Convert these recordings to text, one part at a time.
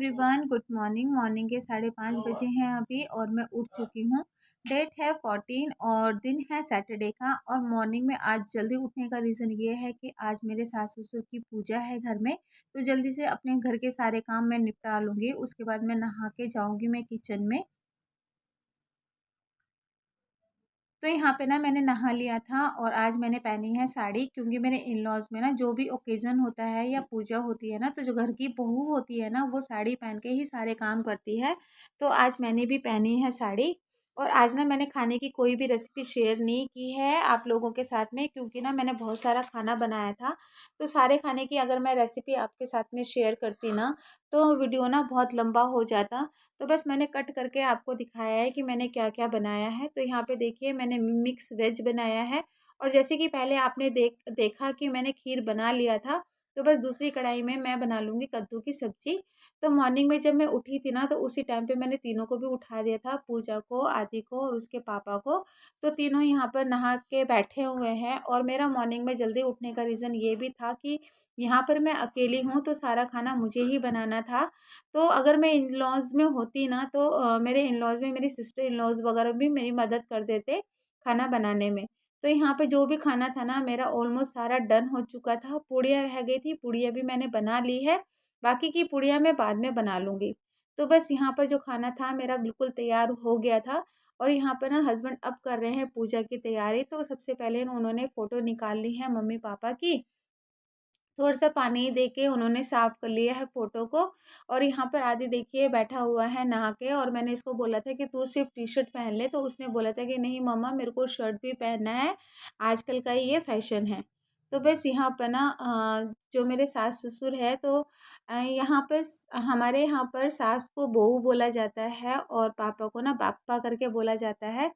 Everyone, good morning. Morning के 5:30 बजे हैं अभी और मैं उठ चुकी हूँ। डेट है 14 और दिन है सैटरडे का। और मॉर्निंग में आज जल्दी उठने का रीज़न ये है कि आज मेरे सास ससुर की पूजा है घर में। तो जल्दी से अपने घर के सारे काम मैं निपटा लूँगी। उसके बाद मैं नहा के जाऊँगी मैं किचन में। तो यहाँ पे ना मैंने नहा लिया था और आज मैंने पहनी है साड़ी, क्योंकि मेरे इन लॉज़ में ना जो भी ओकेज़न होता है या पूजा होती है ना, तो जो घर की बहू होती है ना वो साड़ी पहन के ही सारे काम करती है। तो आज मैंने भी पहनी है साड़ी। और आज ना मैंने खाने की कोई भी रेसिपी शेयर नहीं की है आप लोगों के साथ में, क्योंकि ना मैंने बहुत सारा खाना बनाया था। तो सारे खाने की अगर मैं रेसिपी आपके साथ में शेयर करती ना, तो वीडियो ना बहुत लंबा हो जाता। तो बस मैंने कट करके आपको दिखाया है कि मैंने क्या क्या बनाया है। तो यहाँ पे देखिए मैंने मिक्स वेज बनाया है। और जैसे कि पहले आपने देखा कि मैंने खीर बना लिया था, तो बस दूसरी कढ़ाई में मैं बना लूँगी कद्दू की सब्ज़ी। तो मॉर्निंग में जब मैं उठी थी ना, तो उसी टाइम पे मैंने तीनों को भी उठा दिया था, पूजा को, आदि को और उसके पापा को। तो तीनों यहाँ पर नहा के बैठे हुए हैं। और मेरा मॉर्निंग में जल्दी उठने का रीज़न ये भी था कि यहाँ पर मैं अकेली हूँ, तो सारा खाना मुझे ही बनाना था। तो अगर मैं इन लॉज़ में होती ना, तो मेरे इन लॉज़ में मेरी सिस्टर इन लॉज़ वगैरह भी मेरी मदद कर देते खाना बनाने में। तो यहाँ पे जो भी खाना था ना मेरा ऑलमोस्ट सारा डन हो चुका था। पूड़ियाँ रह गई थी, पूड़ियाँ भी मैंने बना ली है। बाकी की पूड़ियाँ मैं बाद में बना लूँगी। तो बस यहाँ पर जो खाना था मेरा बिल्कुल तैयार हो गया था। और यहाँ पर ना हस्बैंड अब कर रहे हैं पूजा की तैयारी। तो सबसे पहले ना उन्होंने फ़ोटो निकाल ली है मम्मी पापा की। थोड़ा-सा पानी दे के उन्होंने साफ़ कर लिया है फ़ोटो को। और यहाँ पर आदि देखिए बैठा हुआ है नहा के। और मैंने इसको बोला था कि तू सिर्फ़ टी-शर्ट पहन ले, तो उसने बोला था कि नहीं मम्मा मेरे को शर्ट भी पहनना है, आजकल का ये फ़ैशन है। तो बस यहाँ पर ना जो मेरे सास-ससुर हैं, तो यहाँ पे हमारे यहाँ पर सास को बहू बोला जाता है और पापा को ना बाप्पा करके बोला जाता है।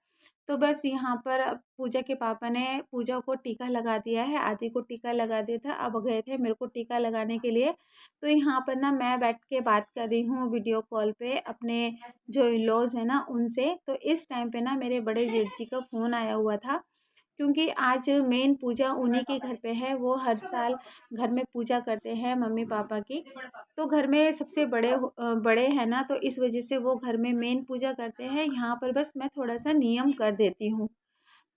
तो बस यहाँ पर पूजा के पापा ने पूजा को टीका लगा दिया है, आदि को टीका लगा दिया था, अब गए थे मेरे को टीका लगाने के लिए। तो यहाँ पर ना मैं बैठ के बात कर रही हूँ वीडियो कॉल पे अपने जो इन-लॉज़ हैं ना उनसे। तो इस टाइम पे ना मेरे बड़े जेठ जी का फ़ोन आया हुआ था, क्योंकि आज मेन पूजा उन्हीं के घर पे है। वो हर साल घर में पूजा करते हैं मम्मी पापा की। तो घर में सबसे बड़े हैं ना, तो इस वजह से वो घर में मेन पूजा करते हैं। यहाँ पर बस मैं थोड़ा-सा नियम कर देती हूँ।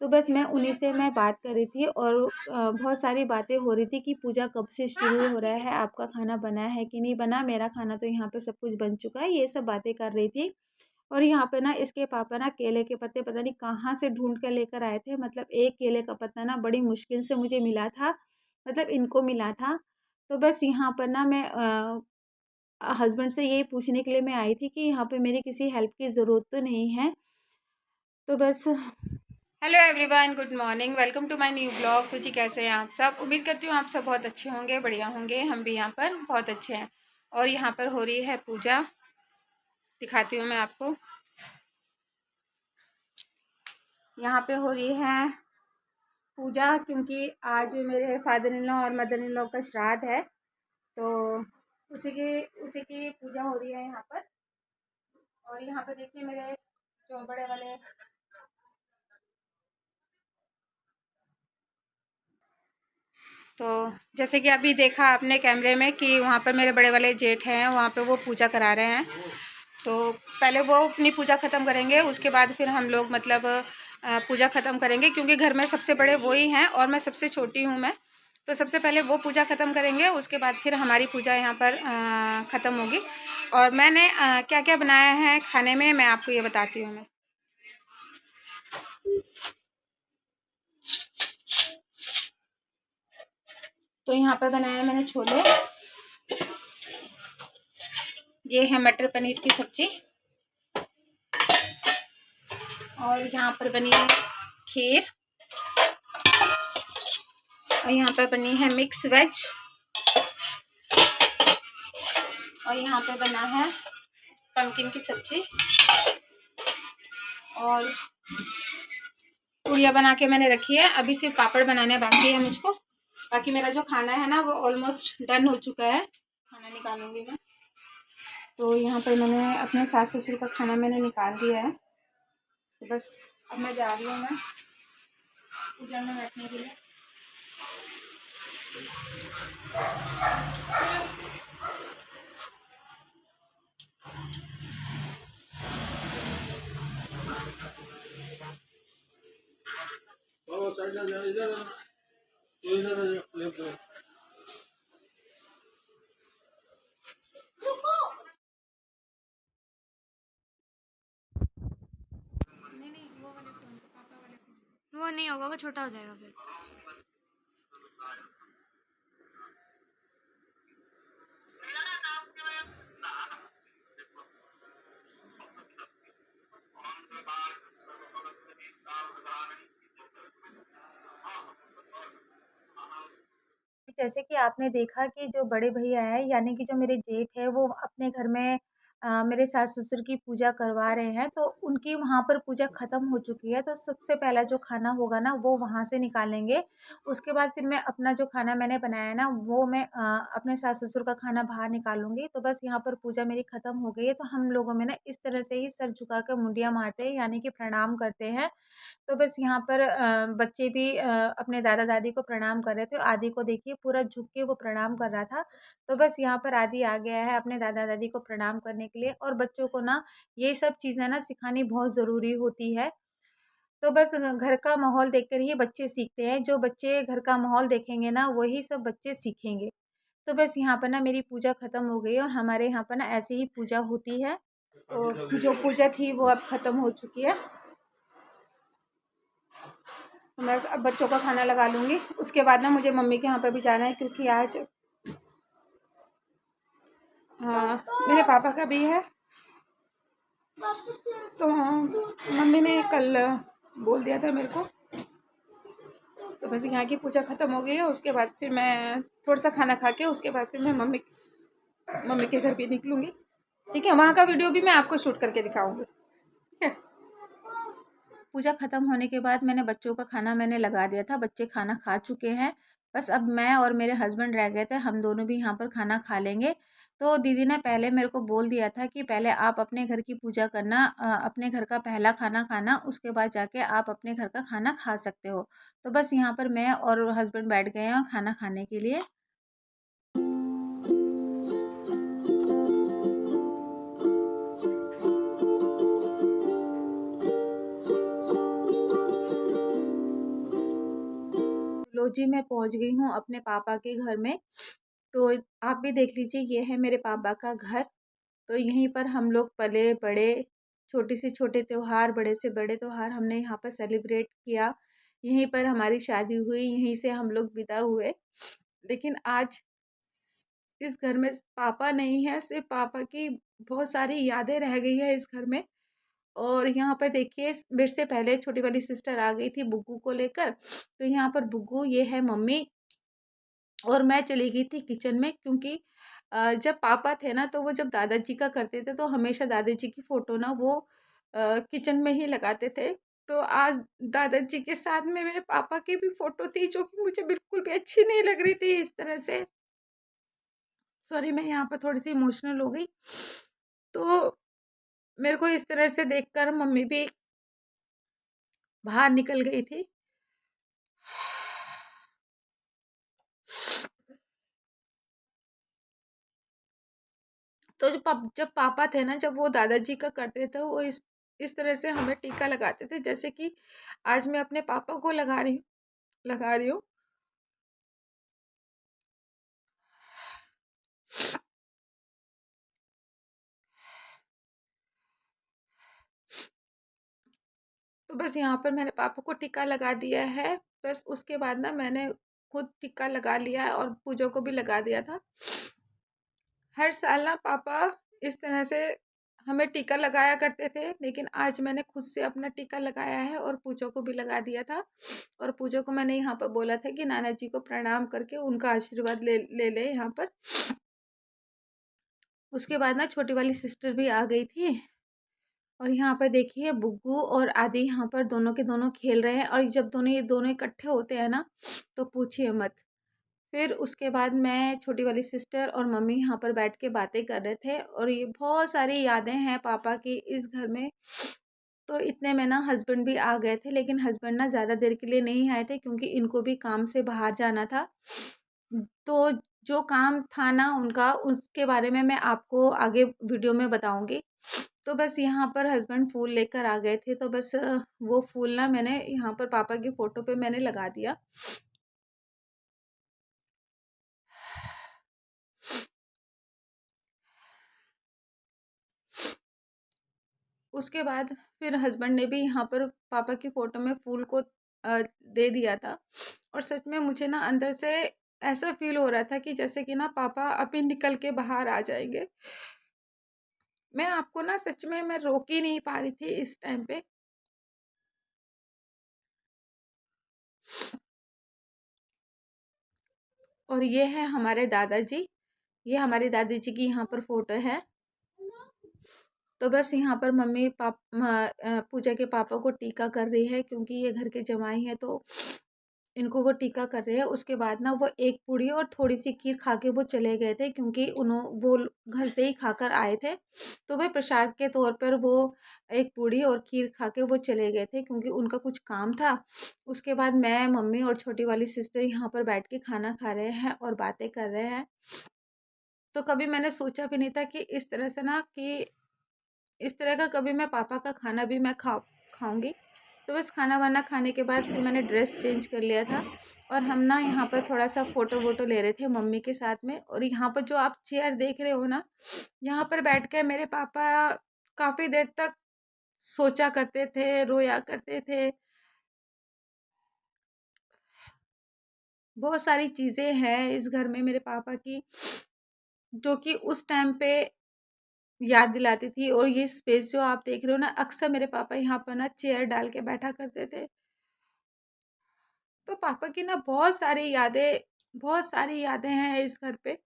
तो बस मैं उन्हीं से मैं बात कर रही थी और बहुत सारी बातें हो रही थी कि पूजा कब से शुरू हो रहा है, आपका खाना बना है कि नहीं बना। मेरा खाना तो यहाँ पे सब कुछ बन चुका है, ये सब बातें कर रही थी। और यहाँ पे ना इसके पापा ना केले के पत्ते पता नहीं कहाँ से ढूंढ कर लेकर आए थे। मतलब एक केले का पत्ता ना बड़ी मुश्किल से मुझे मिला था, मतलब इनको मिला था। तो बस यहाँ पर ना मैं हस्बैंड से यही पूछने के लिए मैं आई थी कि यहाँ पे मेरी किसी हेल्प की ज़रूरत तो नहीं है। तो बस hello everyone, good morning, welcome to my new blog. तो जी कैसे हैं आप सब? उम्मीद करती हूँ आप सब बहुत अच्छे होंगे, बढ़िया होंगे। हम भी यहाँ पर बहुत अच्छे हैं। और यहाँ पर हो रही है पूजा, दिखाती हूँ मैं आपको। यहाँ पे हो रही है पूजा, क्योंकि आज मेरे फादर इन लॉ और मदर इन लॉ का श्राद्ध है। तो उसी की पूजा हो रही है यहाँ पर। और यहाँ पर देखिए मेरे जो बड़े वाले तो जैसे कि अभी देखा आपने कैमरे में कि वहाँ पर मेरे बड़े वाले जेठ हैं, वहाँ पे वो पूजा करा रहे हैं। तो पहले वो अपनी पूजा ख़त्म करेंगे, उसके बाद फिर हम लोग मतलब पूजा ख़त्म करेंगे, क्योंकि घर में सबसे बड़े वो ही हैं और मैं सबसे छोटी हूँ मैं। तो सबसे पहले वो पूजा ख़त्म करेंगे, उसके बाद फिर हमारी पूजा यहाँ पर ख़त्म होगी। और मैंने क्या क्या बनाया है खाने में मैं आपको ये बताती हूँ मैं। तो यहाँ पर बनाया मैंने छोले, ये है मटर पनीर की सब्जी, और यहाँ पर बनी है खीर, और यहाँ पर बनी है मिक्स वेज, और यहाँ पे बना है पम्पकिन की सब्जी, और पूड़िया बना के मैंने रखी है। अभी सिर्फ पापड़ बनाने बाकी है मुझको। बाकी मेरा जो खाना है ना वो ऑलमोस्ट डन हो चुका है, खाना निकालूंगी मैं। तो यहाँ पर मैंने अपने सास ससुर का खाना मैंने निकाल दिया है। तो बस अब मैं जा रही हूँ मैं पूजा में बैठने के लिए। नहीं नहीं, वो वाले फ़ोन को, पापा वाले फ़ोन। वो नहीं होगा, वो छोटा हो जाएगा फिर। जैसे कि आपने देखा कि जो बड़े भैया हैं, यानी कि जो मेरे जेठ है, वो अपने घर में मेरे सास-ससुर की पूजा करवा रहे हैं, तो उनकी वहाँ पर पूजा ख़त्म हो चुकी है, तो सबसे पहला जो खाना होगा ना, वो वहाँ से निकालेंगे। उसके बाद फिर मैं अपना जो खाना मैंने बनाया है ना, वो मैं अपने सास-ससुर का खाना बाहर निकालूँगी। तो बस यहाँ पर पूजा मेरी ख़त्म हो गई है, तो हम लोगों में ना इस तरह से ही सर झुका कर मुंडिया मारते हैं, यानी कि प्रणाम करते हैं। तो बस यहाँ पर बच्चे भी अपने दादा-दादी को प्रणाम कर रहे थे। आदि को देखिए पूरा झुक के वो प्रणाम कर रहा था। तो बस यहाँ पर आदि आ गया है अपने दादा-दादी को प्रणाम करने के लिए, और बच्चों को ना ये सब चीज़ें ना सिखानी बहुत ज़रूरी होती है। तो बस घर का माहौल देखकर ही बच्चे सीखते हैं। जो बच्चे घर का माहौल देखेंगे ना, वही सब बच्चे सीखेंगे। तो बस यहाँ पर ना मेरी पूजा ख़त्म हो गई है, और हमारे यहाँ पर ना ऐसे ही पूजा होती है। तो जो पूजा थी वो अब ख़त्म हो चुकी है। तो मैं अब बच्चों का खाना लगा लूँगी। उसके बाद ना मुझे मम्मी के यहाँ पे भी जाना है, क्योंकि आज मेरे पापा का भी है। तो हाँ, मम्मी ने कल बोल दिया था मेरे को। तो बस यहाँ की पूजा ख़त्म हो गई है। उसके बाद फिर मैं थोड़ा सा खाना खा के, उसके बाद फिर मैं मम्मी के घर भी निकलूँगी। ठीक है, वहाँ का वीडियो भी मैं आपको शूट करके दिखाऊँगी। ठीक है। पूजा ख़त्म होने के बाद मैंने बच्चों का खाना मैंने लगा दिया था। बच्चे खाना खा चुके हैं। बस अब मैं और मेरे हस्बैंड रह गए थे, हम दोनों भी यहाँ पर खाना खा लेंगे। तो दीदी ने पहले मेरे को बोल दिया था कि पहले आप अपने घर की पूजा करना, अपने घर का पहला खाना खाना, उसके बाद जाके आप अपने घर का खाना खा सकते हो। तो बस यहाँ पर मैं और हस्बैंड बैठ गए हैं खाना खाने के लिए। लो जी, मैं पहुँच गई हूँ अपने पापा के घर में। तो आप भी देख लीजिए, ये है मेरे पापा का घर। तो यहीं पर हम लोग पले-बड़े, छोटे से छोटे त्योहार, बड़े से बड़े त्योहार हमने यहाँ पर सेलिब्रेट किया। यहीं पर हमारी शादी हुई, यहीं से हम लोग विदा हुए। लेकिन आज इस घर में पापा नहीं है, सिर्फ़ पापा की बहुत सारी यादें रह गई हैं इस घर में। और यहाँ पे देखिए, मेरे से पहले छोटी वाली सिस्टर आ गई थी बुग्गू को लेकर। तो यहाँ पर बुग्गू, ये है मम्मी, और मैं चली गई थी किचन में, क्योंकि जब पापा थे ना, तो वो जब दादाजी का करते थे तो हमेशा दादाजी की फ़ोटो ना वो किचन में ही लगाते थे। तो आज दादाजी के साथ में मेरे पापा की भी फ़ोटो थी, जो कि मुझे बिल्कुल भी अच्छी नहीं लग रही थी इस तरह से। सॉरी, मैं यहाँ पर थोड़ी-सी इमोशनल हो गई। तो मेरे को इस तरह से देखकर मम्मी भी बाहर निकल गई थी। तो जब पापा थे ना, जब वो दादाजी का करते थे, वो इस तरह से हमें टीका लगाते थे, जैसे कि आज मैं अपने पापा को लगा रही हूँ। तो बस यहाँ पर मैंने पापा को टीका लगा दिया है। बस उसके बाद ना मैंने खुद टीका लगा लिया है, और पूजा को भी लगा दिया था। हर साल ना पापा इस तरह से हमें टीका लगाया करते थे, लेकिन आज मैंने खुद से अपना टीका लगाया है और पूजा को भी लगा दिया था। और पूजा को मैंने यहाँ पर बोला था कि नाना जी को प्रणाम करके उनका आशीर्वाद ले ले ले यहाँ पर। उसके बाद ना छोटी वाली सिस्टर भी आ गई थी, और यहाँ पर देखिए बुग्गू और आदि यहाँ पर दोनों के दोनों खेल रहे हैं। और जब ये दोनों इकट्ठे होते हैं ना, तो पूछिए मत। फिर उसके बाद मैं, छोटी वाली सिस्टर और मम्मी यहाँ पर बैठ के बातें कर रहे थे, और ये बहुत सारी यादें हैं पापा की इस घर में। तो इतने में ना हस्बैंड भी आ गए थे, लेकिन हस्बैंड ना ज़्यादा देर के लिए नहीं आए थे, क्योंकि इनको भी काम से बाहर जाना था। तो जो काम था ना उनका, उसके बारे में मैं आपको आगे वीडियो में बताऊंगी। तो बस यहाँ पर हस्बैंड फूल लेकर आ गए थे, तो बस वो फूल ना मैंने यहाँ पर पापा की फ़ोटो पे मैंने लगा दिया। उसके बाद फिर हस्बैंड ने भी यहाँ पर पापा की फ़ोटो में फूल को दे दिया था, और सच में मुझे ना अंदर से ऐसा फ़ील हो रहा था कि जैसे कि ना पापा अभी निकल के बाहर आ जाएँगे। मैं आपको ना सच में मैं रोक ही नहीं पा रही थी इस टाइम पे। और ये है हमारे दादाजी, ये हमारी दादी जी की यहाँ पर फ़ोटो है। तो बस यहाँ पर मम्मी पूजा के पापा को टीका कर रही है, क्योंकि ये घर के जमाई हैं, तो इनको वो टीका कर रहे हैं। उसके बाद ना वो एक पूड़ी और थोड़ी सी खीर खा के वो चले गए थे, क्योंकि वो घर से ही खाकर आए थे। तो वे प्रसाद के तौर पर वो एक पूड़ी और खीर खा के वो चले गए थे, क्योंकि उनका कुछ काम था। उसके बाद मैं, मम्मी और छोटी वाली सिस्टर यहाँ पर बैठ के खाना खा रहे हैं और बातें कर रहे हैं। तो कभी मैंने सोचा भी नहीं था कि इस तरह से ना कि इस तरह का कभी मैं पापा का खाना भी मैं खाऊंगी। तो बस खाना वाना खाने के बाद फिर मैंने ड्रेस चेंज कर लिया था, और हम ना यहाँ पर थोड़ा सा फ़ोटो वोटो ले रहे थे मम्मी के साथ में। और यहाँ पर जो आप चेयर देख रहे हो ना, यहाँ पर बैठ के मेरे पापा काफ़ी देर तक सोचा करते थे, रोया करते थे। बहुत सारी चीज़ें हैं इस घर में मेरे पापा की, जो कि उस टाइम पे याद दिलाती थी। और ये स्पेस जो आप देख रहे हो ना, अक्सर मेरे पापा यहाँ पर ना चेयर डाल के बैठा करते थे। तो पापा की ना बहुत सारी यादें हैं इस घर पे।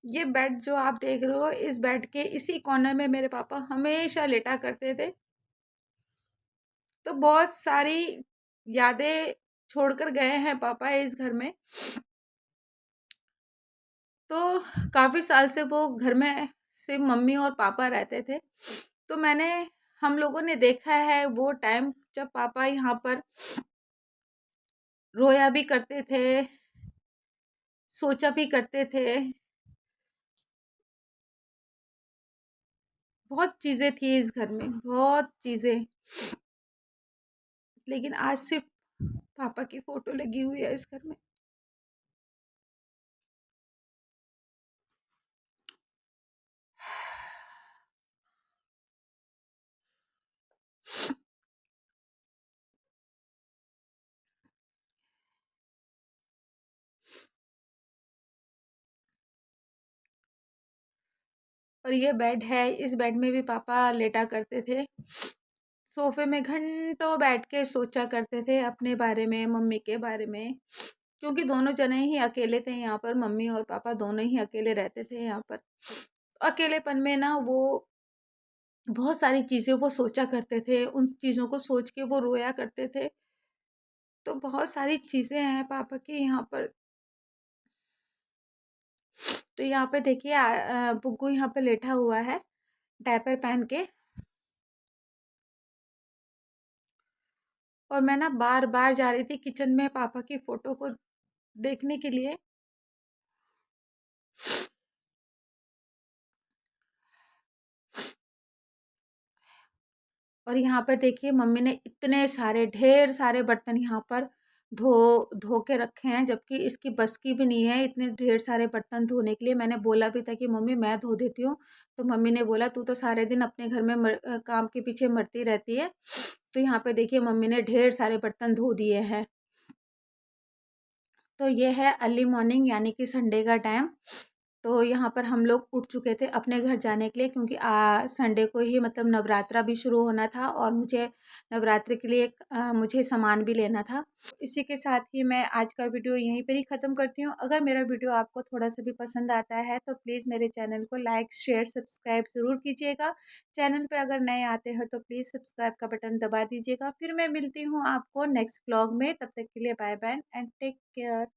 ये बेड जो आप देख रहे हो, इस बेड के इसी कॉर्नर में मेरे पापा हमेशा लेटा करते थे। तो बहुत सारी यादें छोड़कर गए हैं पापा इस घर में। तो काफ़ी साल से वो घर में सिर्फ मम्मी और पापा रहते थे। तो हम लोगों ने देखा है वो टाइम जब पापा यहाँ पर रोया भी करते थे, सोचा भी करते थे। बहुत चीज़ें थी इस घर में, बहुत चीज़ें। लेकिन आज सिर्फ पापा की फ़ोटो लगी हुई है इस घर में। और ये बेड है, इस बेड में भी पापा लेटा करते थे। सोफ़े में घंटों बैठ के सोचा करते थे अपने बारे में, मम्मी के बारे में। क्योंकि दोनों जने ही अकेले थे यहाँ पर, मम्मी और पापा दोनों ही अकेले रहते थे यहाँ पर। अकेलेपन में ना वो बहुत सारी चीज़ें वो सोचा करते थे, उन चीज़ों को सोच के वो रोया करते थे। तो बहुत सारी चीज़ें हैं पापा की यहाँ पर। तो यहाँ पे देखिए बुग्गू यहाँ पे लेटा हुआ है डायपर पहन के। और मैं ना बार बार जा रही थी किचन में पापा की फ़ोटो को देखने के लिए। और यहाँ पर देखिए मम्मी ने इतने सारे ढेर सारे बर्तन यहाँ पर धो धो के रखे हैं, जबकि इसकी बस की भी नहीं है इतने ढेर सारे बर्तन धोने के लिए। मैंने बोला भी था कि मम्मी मैं धो देती हूँ, तो मम्मी ने बोला तू तो सारे दिन अपने घर में काम के पीछे मरती रहती है। तो यहाँ पे देखिए मम्मी ने ढेर सारे बर्तन धो दिए हैं। तो ये है अर्ली मॉर्निंग, यानी कि संडे का टाइम। तो यहाँ पर हम लोग उठ चुके थे अपने घर जाने के लिए, क्योंकि संडे को ही मतलब नवरात्रा भी शुरू होना था, और मुझे नवरात्रि के लिए मुझे सामान भी लेना था। इसी के साथ ही मैं आज का वीडियो यहीं पर ही ख़त्म करती हूँ। अगर मेरा वीडियो आपको थोड़ा सा भी पसंद आता है तो प्लीज़ मेरे चैनल को लाइक शेयर सब्सक्राइब ज़रूर कीजिएगा। चैनल पे अगर नए आते हैं तो प्लीज़ सब्सक्राइब का बटन दबा दीजिएगा। फिर मैं मिलती हूँ आपको नेक्स्ट व्लॉग में, तब तक के लिए bye bye and take care.